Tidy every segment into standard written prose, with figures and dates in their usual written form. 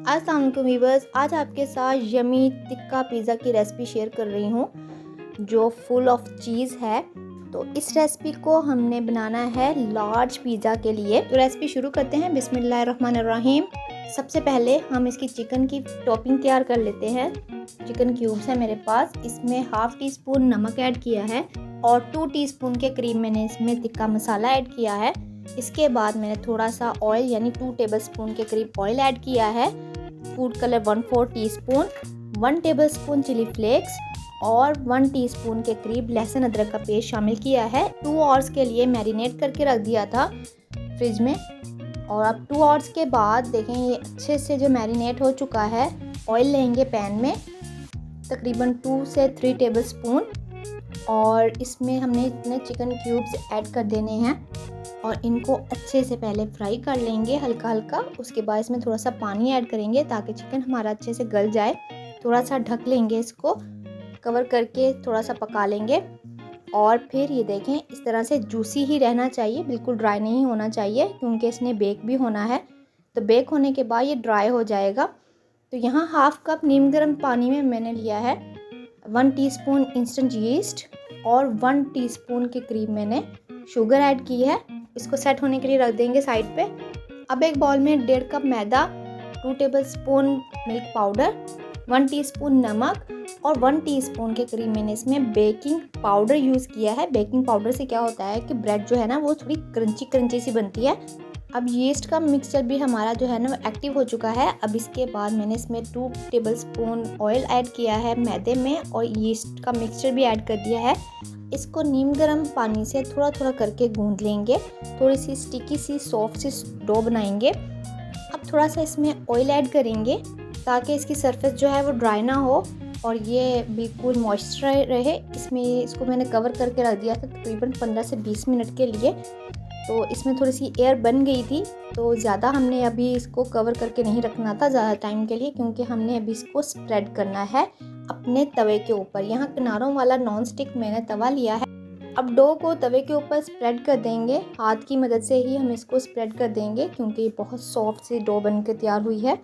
अस्सलाम वालेकुम वीवर्स, आज आपके साथ यमी टिक्का पिज़्ज़ा की रेसिपी शेयर कर रही हूँ जो फुल ऑफ चीज़ है। तो इस रेसिपी को हमने बनाना है लार्ज पिज़्ज़ा के लिए। तो रेसिपी शुरू करते हैं। बिस्मिल्लाहिर्रहमानिर्रहीम। सबसे पहले हम इसकी चिकन की टॉपिंग तैयार कर लेते हैं। चिकन क्यूब्स है मेरे पास, इसमें हाफ़ टी स्पून नमक ऐड किया है और 2 टीस्पून के करीब मैंने इसमें टिक्का मसाला ऐड किया है। इसके बाद मैंने थोड़ा सा ऑयल यानी 2 टेबलस्पून के करीब ऑयल ऐड किया है। Food colour 1/4 teaspoon, 1 tablespoon chilli flakes और 1 टीस्पून के करीब लहसुन अदरक का पेस्ट शामिल किया है। 2 आवर्स के लिए मैरिनेट करके रख दिया था फ्रिज में। और अब 2 आवर्स के बाद देखें ये अच्छे से जो मैरिनेट हो चुका है। ऑयल लेंगे पैन में तकरीबन 2 से 3 टेबलस्पून और इसमें हमने इतने चिकन क्यूब्स ऐड कर देने हैं और इनको अच्छे से पहले फ्राई कर लेंगे हल्का हल्का। उसके बाद इसमें थोड़ा सा पानी ऐड करेंगे ताकि चिकन हमारा अच्छे से गल जाए। थोड़ा सा ढक लेंगे, इसको कवर करके थोड़ा सा पका लेंगे। और फिर ये देखें इस तरह से जूसी ही रहना चाहिए, बिल्कुल ड्राई नहीं होना चाहिए क्योंकि इसने बेक भी होना है। तो बेक होने के बाद ये ड्राई हो जाएगा। तो यहाँ हाफ़ कप नीम गर्म पानी में मैंने लिया है 1 टीस्पून इंस्टेंट यीस्ट और 1 टीस्पून के करीब मैंने शुगर ऐड की है। इसको सेट होने के लिए रख देंगे साइड पे। अब एक बाउल में 1.5 कप मैदा, 2 टेबलस्पून मिल्क पाउडर, 1 टीस्पून नमक और 1 टीस्पून के करीब मैंने इसमें बेकिंग पाउडर यूज़ किया है। बेकिंग पाउडर से क्या होता है कि ब्रेड जो है ना वो थोड़ी क्रंची क्रंची सी बनती है। अब यीस्ट का मिक्सचर भी हमारा जो है ना वो एक्टिव हो चुका है। अब इसके बाद मैंने इसमें 2 टेबलस्पून ऑयल ऐड किया है मैदे में और यीस्ट का मिक्सचर भी ऐड कर दिया है। इसको नीम गर्म पानी से थोड़ा थोड़ा करके गूंद लेंगे। थोड़ी सी स्टिकी सी सॉफ्ट सी डो बनाएंगे। अब थोड़ा सा इसमें ऑयल ऐड करेंगे ताकि इसकी सरफेस जो है वो ड्राई ना हो और ये बिल्कुल मॉइस्चर रहे। इसको मैंने कवर करके रख दिया था तकरीबन 15 से 20 मिनट के लिए। तो इसमें थोड़ी सी एयर बन गई थी तो ज़्यादा हमने अभी इसको कवर करके नहीं रखना था ज़्यादा टाइम के लिए, क्योंकि हमने अभी इसको स्प्रेड करना है अपने तवे के ऊपर। यहाँ किनारों वाला नॉन स्टिक मैंने तवा लिया है। अब डो को तवे के ऊपर स्प्रेड कर देंगे, हाथ की मदद से ही हम इसको स्प्रेड कर देंगे क्योंकि ये बहुत सॉफ्ट सी डो बन के तैयार हुई है।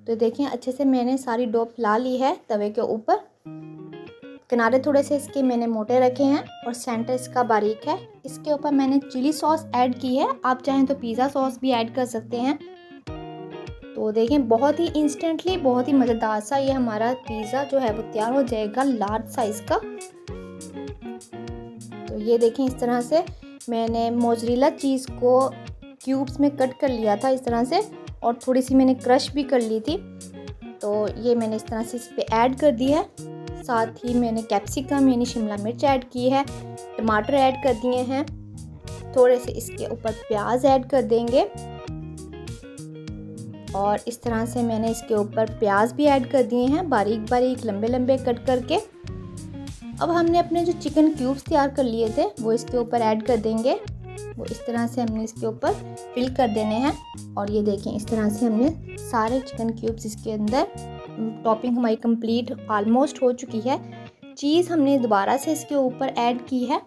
तो देखें अच्छे से मैंने सारी डो फैला ली है तवे के ऊपर। किनारे थोड़े से इसके मैंने मोटे रखे हैं और सेंटर इसका बारीक है। इसके ऊपर मैंने चिली सॉस ऐड की है, आप चाहें तो पिज़्ज़ा सॉस भी ऐड कर सकते हैं। तो देखें बहुत ही इंस्टेंटली बहुत ही मज़ेदार सा ये हमारा पिज़्ज़ा जो है वो तैयार हो जाएगा लार्ज साइज़ का। तो ये देखें इस तरह से मैंने मोज़रेला चीज़ को क्यूब्स में कट कर लिया था इस तरह से और थोड़ी सी मैंने क्रश भी कर ली थी। तो ये मैंने इस तरह से इस पर ऐड कर दी है। साथ ही मैंने कैप्सिकम यानी शिमला मिर्च ऐड की है, टमाटर ऐड कर दिए हैं, थोड़े से इसके ऊपर प्याज ऐड कर देंगे और इस तरह से मैंने इसके ऊपर प्याज भी ऐड कर दिए हैं बारीक बारीक लंबे लंबे कट करके। अब हमने अपने जो चिकन क्यूब्स तैयार कर लिए थे वो इसके ऊपर ऐड कर देंगे। वो इस तरह से हमने इसके ऊपर फिल कर देने हैं और ये देखें इस तरह से हमने सारे चिकन क्यूब्स इसके अंदर। टॉपिंग हमारी कंप्लीट ऑलमोस्ट हो चुकी है। चीज़ हमने दोबारा से इसके ऊपर ऐड की है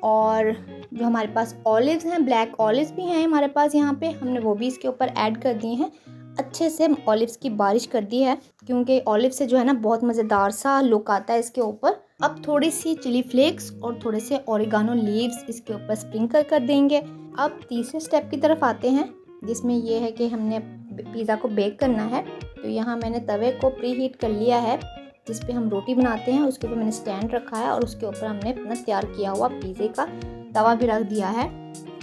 और जो हमारे पास ऑलिव्स हैं, ब्लैक ऑलिव्स भी हैं हमारे पास यहाँ पे, हमने वो भी इसके ऊपर ऐड कर दिए हैं। अच्छे से ऑलिव्स की बारिश कर दी है क्योंकि ऑलिव से जो है ना बहुत मज़ेदार सा लुक आता है इसके ऊपर। अब थोड़ी सी चिली फ्लेक्स और थोड़े से ओरिगानो लीव्स इसके ऊपर स्प्रिंकल कर देंगे। अब तीसरे स्टेप की तरफ आते हैं जिसमें यह है कि हमने पिज़्ज़ा को बेक करना है। तो यहाँ मैंने तवे को प्री हीट कर लिया है जिस पे हम रोटी बनाते हैं, उसके ऊपर मैंने स्टैंड रखा है और उसके ऊपर हमने अपना तैयार किया हुआ पिज़्ज़े का तवा भी रख दिया है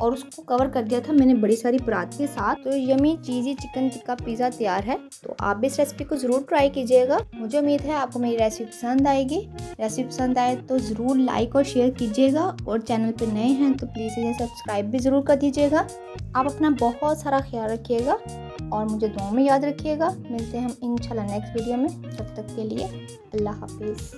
और उसको कवर कर दिया था मैंने बड़ी सारी परात के साथ। तो यमी चीज़ी चिकन टिक्का पिज़्ज़ा तैयार है। तो आप भी इस रेसिपी को ज़रूर ट्राई कीजिएगा। मुझे उम्मीद है आपको मेरी रेसिपी पसंद आएगी। रेसिपी पसंद आए तो ज़रूर लाइक और शेयर कीजिएगा और चैनल पर नए हैं तो प्लीज़ इसे सब्सक्राइब भी ज़रूर कर दीजिएगा। आप अपना बहुत सारा ख्याल रखिएगा और मुझे दुआ में याद रखिएगा। मिलते हैं हम इंशाल्लाह नेक्स्ट वीडियो में। तब तक के लिए अल्लाह हाफिज़।